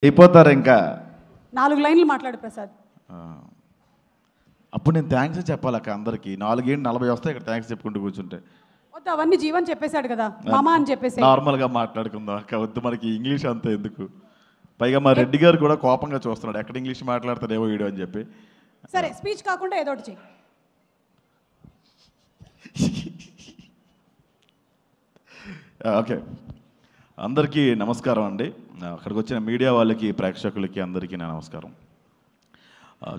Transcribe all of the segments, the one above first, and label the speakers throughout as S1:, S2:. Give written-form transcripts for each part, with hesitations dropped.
S1: అయిపోతారు ఇంకా
S2: 4 లైన్లు మాట్లాడు ప్రసాద్.
S1: అప్పుడు నేను థ్యాంక్స్ చెప్పాలక్క అందరికి 4:40 వస్తాయి ఇక్కడ థ్యాంక్స్ చెప్పుకుంటూ కూర్చుంటే.
S2: వద్దు, అవన్నీ జీవన్ చెప్పేశాడు కదా, మామా అని చెప్పేసి
S1: నార్మల్గా మాట్లాడుకుందాం అక్క, వద్దు మనకి ఇంగ్లీష్ అంత ఎందుకు. పైగా మా రెడ్డి గారు కూడా కోపంగా చూస్తున్నాడు, ఎక్కడ ఇంగ్లీష్ మాట్లాడతాడేమో వీడియో అని చెప్పి.
S2: సరే, స్పీచ్ కాకుండా ఏదో ఒకటి చెయ్యి.
S1: ఓకే, అందరికీ నమస్కారం అండి. అక్కడికి వచ్చిన మీడియా వాళ్ళకి, ప్రేక్షకులకి అందరికీ నా నమస్కారం.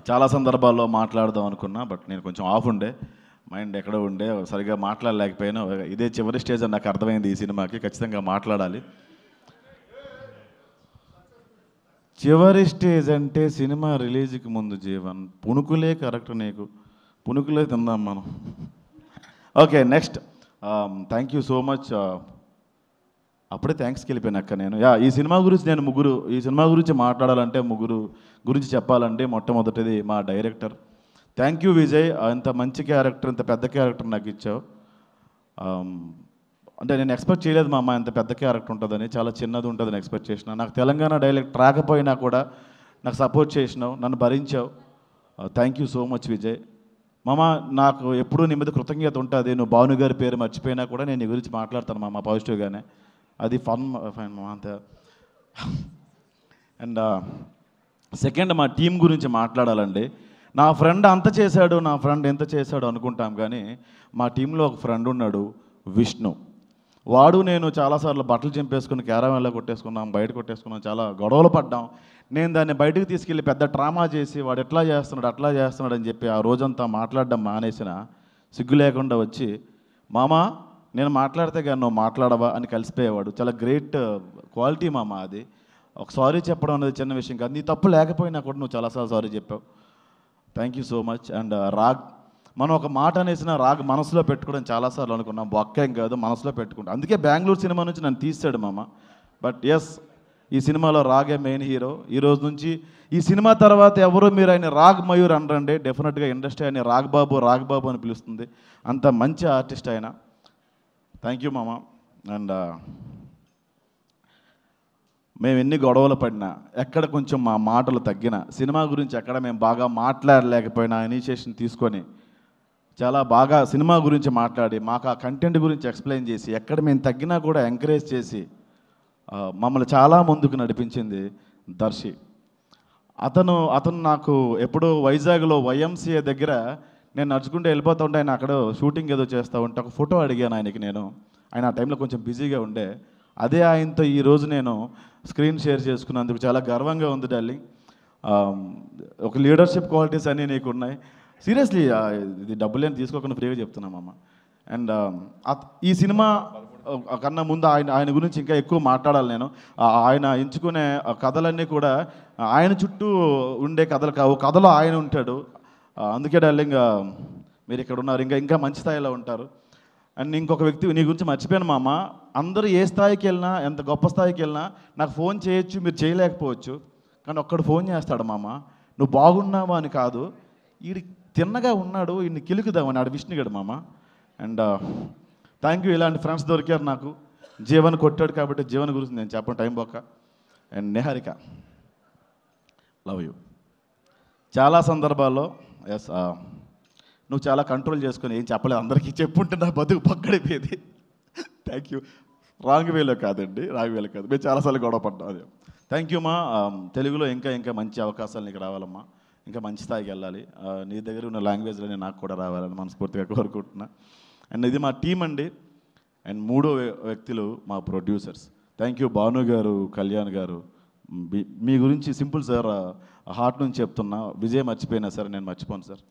S1: చాలా సందర్భాల్లో మాట్లాడదాం అనుకున్నా, బట్ నేను కొంచెం ఆఫ్ ఉండే, మైండ్ ఎక్కడో ఉండే, సరిగా మాట్లాడలేకపోయినా. ఇదే చివరి స్టేజ్ అని నాకు అర్థమైంది ఈ సినిమాకి, ఖచ్చితంగా మాట్లాడాలి. చివరి స్టేజ్ అంటే సినిమా రిలీజ్కి ముందు జీవన్, పుణుకులే కరెక్ట్, నీకు పుణుకులే తిందాం మనం. Okay, next. Thank you so much. అప్పుడే థ్యాంక్స్కి వెళ్ళిపోయినాక నేను ఈ సినిమా గురించి ఈ సినిమా గురించి మాట్లాడాలంటే ముగ్గురు గురించి చెప్పాలంటే మొట్టమొదటిది మా డైరెక్టర్. థ్యాంక్ యూ విజయ్, ఇంత మంచి క్యారెక్టర్, ఇంత పెద్ద క్యారెక్టర్ నాకు ఇచ్చావు. అంటే నేను ఎక్స్పెక్ట్ చేయలేదు మా అమ్మ ఇంత పెద్ద క్యారెక్టర్ ఉంటుందని, చాలా చిన్నది ఉంటుందని ఎక్స్పెక్ట్ చేసిన. నాకు తెలంగాణ డైలెక్ట్ రాకపోయినా కూడా నాకు సపోర్ట్ చేసినావు, నన్ను భరించావు. Thank you so much Vijay. మామ, నాకు ఎప్పుడూ నీ మీద కృతజ్ఞత ఉంటుంది. నువ్వు భాను గారి పేరు మర్చిపోయినా కూడా నేను నీ గురించి మాట్లాడతాను మామ పాజిటివ్గానే, అది ఫైన్ మా అంతే. అండ్ సెకండ్, మా టీం గురించి మాట్లాడాలండి. నా ఫ్రెండ్ అంత చేశాడు, నా ఫ్రెండ్ ఎంత చేశాడు అనుకుంటాం, కానీ మా టీంలో ఒక ఫ్రెండ్ ఉన్నాడు, విష్ణు. వాడు నేను చాలాసార్లు బట్టలు చింపేసుకుని క్యారవాన్లో కొట్టేసుకున్నాం, బయట కొట్టేసుకున్నాం, చాలా గొడవలు పడ్డాం. నేను దాన్ని బయటకు తీసుకెళ్ళి పెద్ద డ్రామా చేసి వాడు ఎట్లా చేస్తున్నాడు అట్లా చేస్తున్నాడు అని చెప్పి ఆ రోజంతా మాట్లాడడం మానేసిన, సిగ్గు లేకుండా వచ్చి, మామా నేను మాట్లాడితే కానీ నువ్వు మాట్లాడవా అని కలిసిపోయేవాడు. చాలా గ్రేట్ క్వాలిటీ మామ అది. ఒక సారీ చెప్పడం అనేది చిన్న విషయం కాదు, నీ తప్పు లేకపోయినా కూడా నువ్వు చాలాసార్లు సారీ చెప్పావు. Thank you so much. And Raag, మనం ఒక మాట అనేసిన రాగ్ మనసులో పెట్టుకోవడం చాలాసార్లు అనుకున్నాం, బొక్కేం కాదు మనసులో పెట్టుకుంటాం. అందుకే బెంగళూరు సినిమా నుంచి నన్ను తీసాడు మామ. బట్ ఎస్, ఈ సినిమాలో రాగే మెయిన్ హీరో. ఈ రోజు నుంచి ఈ సినిమా తర్వాత ఎవరు మీరు ఆయన రాగ్ మయూర్ అనరండి, డెఫినెట్గా ఇండస్ట్రీ ఆయన రాగ్ బాబు అని పిలుస్తుంది. అంత మంచి ఆర్టిస్ట్ ఆయన. థ్యాంక్ యూ మామ. అండ్ మేము ఎన్ని గొడవలు పడినా, ఎక్కడ కొంచెం మా మాటలు తగ్గినా, సినిమా గురించి ఎక్కడ మేము బాగా మాట్లాడలేకపోయినా ఇనిషియేషన్ తీసుకొని చాలా బాగా సినిమా గురించి మాట్లాడి మాకు ఆ కంటెంట్ గురించి ఎక్స్ప్లెయిన్ చేసి, ఎక్కడ మేము తగ్గినా కూడా ఎంకరేజ్ చేసి మమ్మల్ని చాలా ముందుకు నడిపించింది దర్శి. అతను నాకు ఎప్పుడో వైజాగ్లో వైఎంసీఏ దగ్గర నేను నడుచుకుంటూ వెళ్ళిపోతూ ఉంటే, ఆయన అక్కడ షూటింగ్ ఏదో చేస్తూ ఉంటే ఒక ఫోటో అడిగాను ఆయనకి. ఆయన ఆ టైంలో కొంచెం బిజీగా ఉండే, అదే ఆయనతో ఈరోజు నేను స్క్రీన్ షేర్ చేసుకున్నందుకు చాలా గర్వంగా ఉంది డార్లింగ్. ఒక లీడర్షిప్ క్వాలిటీస్ అన్నీ నీకు ఉన్నాయి. సీరియస్లీ, ఇది డబ్బులేని తీసుకోకుండా ఫ్రీగా చెప్తున్నామమ్మ. అండ్ ఈ సినిమా కన్నా ముందు ఆయన గురించి ఇంకా ఎక్కువ మాట్లాడాలి నేను. ఆయన ఎంచుకునే కథలన్నీ కూడా ఆయన చుట్టూ ఉండే కథలు కావు, కథలో ఆయన ఉంటాడు. అందుకే డార్లింగ్, మీరు ఇక్కడ ఉన్నారు, ఇంకా మంచి స్థాయిలో ఉంటారు. అండ్ ఇంకొక వ్యక్తి నీ గురించి మర్చిపోయాను మామ, అందరూ ఏ స్థాయికి వెళ్ళినా, ఎంత గొప్ప స్థాయికి వెళ్ళినా నాకు ఫోన్ చేయొచ్చు, మీరు చేయలేకపోవచ్చు, కానీ ఒక్కడు ఫోన్ చేస్తాడు మామ, నువ్వు బాగున్నావా అని కాదు, వీడి తిన్నగా ఉన్నాడు, వీడిని కిలుకుదామని, ఆడు విష్ణుగాడు మామ. అండ్ థ్యాంక్ యూ, ఇలాంటి ఫ్రెండ్స్ దొరికారు నాకు. జీవన్ కొట్టాడు కాబట్టి జీవన్ గురించి నేను చెప్పను టైం పోక. And Niharika, love you. చాలా సందర్భాల్లో ఎస్, నువ్వు చాలా కంట్రోల్ చేసుకొని ఏం చెప్పలేదు, అందరికీ చెప్పుంటే నా బతుకు పక్కడిపోయేది. Thank you. రాంగ్ వేలో కాదండి, రాంగ్ వేలో కాదు, మేము చాలాసార్లు గొడవ పడ్డాం. అదే థ్యాంక్ యూ మా. తెలుగులో ఇంకా మంచి అవకాశాలు నీకు రావాలమ్మా, ఇంకా మంచి స్థాయికి వెళ్ళాలి. నీ దగ్గర ఉన్న లాంగ్వేజ్లోనే నాకు కూడా రావాలని మనస్ఫూర్తిగా కోరుకుంటున్నా. అండ్ ఇది మా టీం అండి. అండ్ మూడో వ్యక్తులు మా ప్రొడ్యూసర్స్. థ్యాంక్ యూ భాను గారు, కళ్యాణ్ గారు. మీ గురించి సింపుల్ సార్, హార్ట్ నుంచి చెప్తున్నా, విజయ్ మర్చిపోయినా సార్ నేను మర్చిపోను సార్,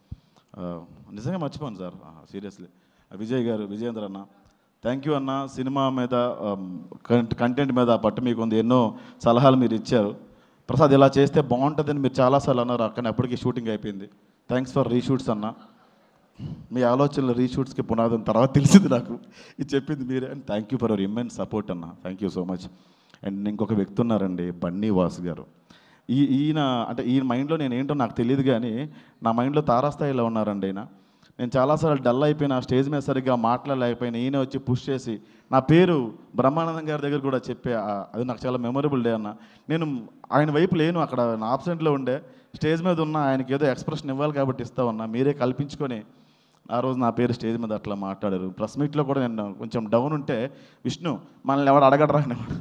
S1: నిజంగా మర్చిపోను సార్, సీరియస్లీ. విజయ్ గారు, విజయేంద్ర అన్న, థ్యాంక్ యూ అన్న. సినిమా మీద కంటెంట్ మీద పట్టు మీకు ఉంది, ఎన్నో సలహాలు మీరు ఇచ్చారు. ప్రసాద్ ఇలా చేస్తే బాగుంటుందని మీరు చాలాసార్లు అన్నారు, కానీ అప్పటికి షూటింగ్ అయిపోయింది. థ్యాంక్స్ ఫర్ రీషూట్స్ అన్న. మీ ఆలోచనలు రీషూట్స్కి పునాదని తర్వాత తెలిసింది నాకు, ఇది చెప్పింది మీరే. And thank you for our immense support అన్న, thank you so much. And ఇంకొక వ్యక్తి ఉన్నారండి, బన్నీ వాసు గారు. ఈయన మైండ్లో నేను ఏంటో నాకు తెలియదు, కానీ నా మైండ్లో తారాస్థాయిలో ఉన్నారండి ఆయన. నేను చాలాసార్లు డల్ అయిపోయినా, స్టేజ్ మీద సరిగ్గా మాట్లాడలేకపోయినా ఈయన వచ్చి పుష్ చేసి నా పేరు బ్రహ్మానందం గారి దగ్గర కూడా చెప్పే అది నాకు చాలా మెమొరబుల్ డే అన్న. నేను ఆయన వైపు లేను, అక్కడ నా ఆబ్సెంట్లో ఉండే, స్టేజ్ మీద ఉన్న ఆయనకి ఏదో ఎక్స్ప్రెషన్ ఇవ్వాలి కాబట్టి ఇస్తా ఉన్నా. మీరే కల్పించుకొని ఆ రోజు నా పేరు స్టేజ్ మీద అట్లా మాట్లాడారు. ప్రెస్ మీట్లో కూడా నేను కొంచెం డౌన్ ఉంటే విష్ణు మనల్ని ఎవరు అడగడరా అనేవాడు.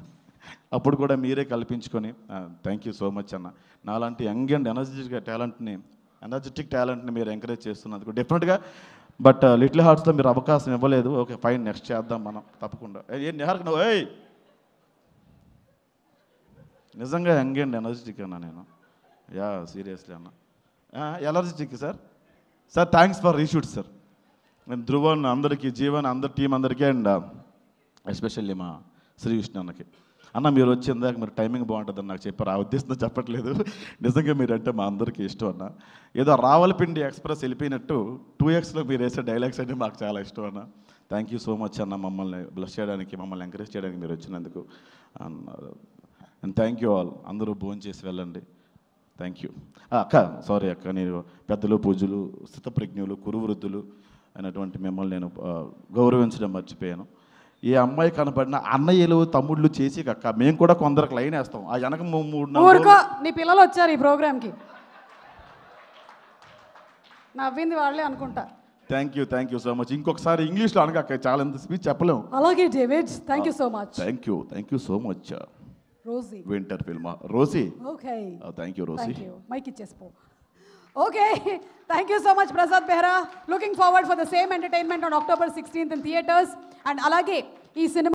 S1: అప్పుడు కూడా మీరే కల్పించుకొని థ్యాంక్ యూ సో మచ్ అన్న. నాలాంటి యంగ్ అండ్ ఎనర్జెటిక్ టాలెంట్ని మీరు ఎంకరేజ్ చేస్తున్నందుకు డెఫినెట్గా. బట్ లిటిల్ హార్ట్స్లో మీరు అవకాశం ఇవ్వలేదు. ఓకే ఫైన్, నెక్స్ట్ చేద్దాం మనం తప్పకుండా. ఏం నిహార్కి నువ్వు నిజంగా యంగ్ అండ్ ఎనర్జెటిక్ అన్నా నేను. యా సీరియస్లీ అన్న. Energetic sir. Thanks for reshoot sir. నేను ధ్రువన్ అందరికీ, జీవన్ అందరి టీం అందరికీ, అండ్ ఎస్పెషల్లీ మా శ్రీ విష్ణు అన్నకి. అన్న మీరు వచ్చిందాక మీరు టైమింగ్ బాగుంటుందని నాకు చెప్పారు. ఆ ఉద్దేశంతో చెప్పట్లేదు, నిజంగా మీరంటే మా అందరికీ ఇష్టం అన్న. ఏదో రావలపిండి ఎక్స్ప్రెస్ వెళ్ళిపోయినట్టు 2Xలో మీరు వేసే డైలాగ్స్ అంటే మాకు చాలా ఇష్టం అన్న. థ్యాంక్ యూ సో మచ్ అన్న, మమ్మల్ని బ్లెస్ చేయడానికి, మమ్మల్ని ఎంకరేజ్ చేయడానికి మీరు వచ్చినందుకు. And thank you all. అందరూ భోజనం చేసి వెళ్ళండి. థ్యాంక్ యూ అక్క. సారీ అక్క, నేను పెద్దలు, పూజలు, స్థితప్రజ్ఞులు, కురువృద్ధులు అయినటువంటి మిమ్మల్ని నేను గౌరవించడం మర్చిపోయాను. ఏ అమ్మాయి కనపడిన అన్నయ్యలు, తమ్ముళ్ళు చేసి అక్క మేము కూడా కొందరికి లైన్ వేస్తాం. ఆ వెనక 3-4
S2: నీ పిల్లలు వచ్చారు ఈ ప్రోగ్రామ్కి, నవ్వింది వాళ్ళే అనుకుంటా.
S1: Thank you so much. ఇంకొకసారి ఇంగ్లీష్లో అనక, చాలా ఎంత స్పీచ్ చెప్పలేము.
S2: అలాగే David, thank you so much.
S1: Thank you so much.
S2: Rosie
S1: winter ఫిల్మా Rosie.
S2: Okay
S1: thank you Rosie.
S2: Mike ఇచ్చేసిపో. Okay, thank you so much Prasad Behra. Looking forward for the same entertainment on October 16th in theaters. And అలాగే ఈ cinema